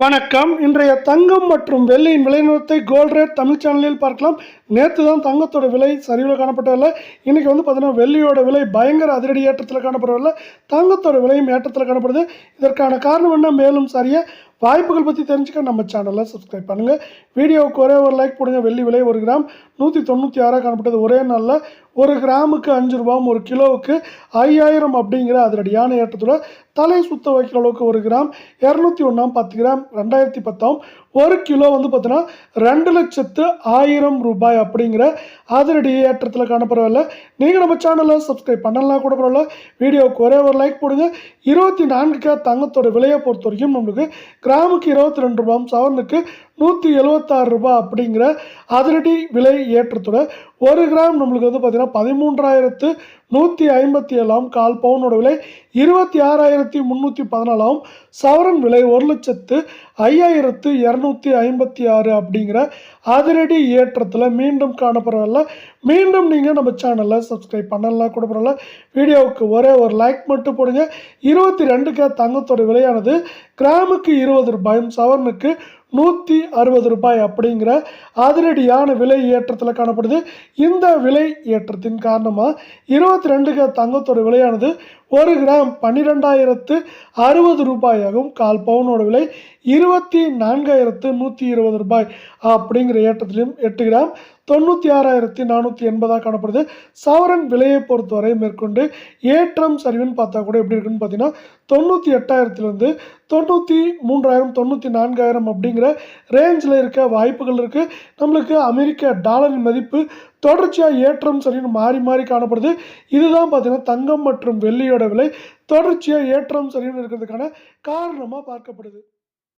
வணக்கம். இன்றைய தங்கம் மற்றும் வெள்ளியின் விலை நிலவரத்தை கோல்ட் ரேட் தமிழ் சேனலில் பார்க்கலாம். நேற்று தான் தங்கத்தோட விலை சரிவில் காணப்பட்டதில்லை. இன்றைக்கி பார்த்தீங்கன்னா வெள்ளியோட விலை பயங்கர அதிரடி ஏற்றத்தில் காணப்படவில்லை. தங்கத்தோட விலையும் ஏற்றத்தில் காணப்படுது. இதற்கான காரணம் என்ன, மேலும் சரியாக வாய்ப்புகள் பற்றி தெரிஞ்சுக்க நம்ம சேனலை சப்ஸ்கிரைப் பண்ணுங்கள். வீடியோவுக்கு ஒரே ஒரு லைக் போடுங்க. வெள்ளி விலை 1 கிராம் 196 காணப்பட்டது. ஒரே நாளில் 1 கிராமுக்கு 5 ரூபாயும் 1 கிலோவுக்கு 5000 அப்படிங்கிற அதிரடியான ஏற்றத்தோட தலை சுத்த வைக்கிற அளவுக்கு 1 கிராம் 201 10 கிராம் 2010 1 கிலோ பார்த்தீங்கன்னா 2,00,000 ரூபாய் அப்படிங்கிற அதிரடி ஏற்றத்தில் காணப்படவில்லை. நீங்கள் நம்ம சேனலை சப்ஸ்கிரைப் பண்ணலாம் கூட பரவாயில்ல. வீடியோவுக்கு ஒரே ஒரு லைக் போடுங்க. 24K தங்கத்தோட விலையை பொறுத்த வரைக்கும் நம்மளுக்கு கிராமுக்கு 22 ரூபாயும் சவரனுக்கு 176 ரூபாய் அப்படிங்கிற அதிரடி விலை ஏற்றத்தோட 1 கிராம் நம்மளுக்கு பார்த்தீங்கன்னா 13,157 கால் பவுனோட விலை 26,314 சவரன் விலை 1,05,256 அப்படிங்கிற அதிரடி ஏற்றத்தில் மீண்டும் காணப்படவில்லை. மீண்டும் நீங்கள் நம்ம சேனலை சப்ஸ்கிரைப் பண்ணலாம் கூட பரவாயில்ல. வீடியோவுக்கு ஒரே ஒரு லைக் மட்டும் போடுங்க. 22K தங்கத்தோட விலையானது கிராமுக்கு 20 ரூபாயும் சவரனுக்கு 160 ரூபாய் அப்படிங்கிற அதிரடியான விலை ஏற்றத்தில் காணப்படுது. இந்த விலை ஏற்றத்தின் காரணமாக 22K தங்கத்தோட விலையானது 1 கிராம் 12,060 ரூபாயாகவும் கால் பவுனோட விலை 24,120 ரூபாய் அப்படிங்கிற ஏற்றத்திலும் 8 கிராம் 96,480 காணப்படுது. சவரன் விலையை பொறுத்தவரை மேற்கொண்டு ஏற்றம் சரிவுன்னு பார்த்தா கூட எப்படி இருக்குன்னு பார்த்தீங்கன்னா 98,000 93,000 94,000 அப்படிங்கிற ரேஞ்சில் இருக்க வாய்ப்புகள் இருக்குது. நம்மளுக்கு அமெரிக்க டாலரின் மதிப்பு தொடர்ச்சியாக ஏற்றம் சரின்னு மாறி மாறி காணப்படுது. இதுதான் பார்த்தீங்கன்னா தங்கம் மற்றும் வெள்ளியோட விலை தொடர்ச்சியாக ஏற்றம் சரின்னு இருக்கிறதுக்கான காரணமாக பார்க்கப்படுது.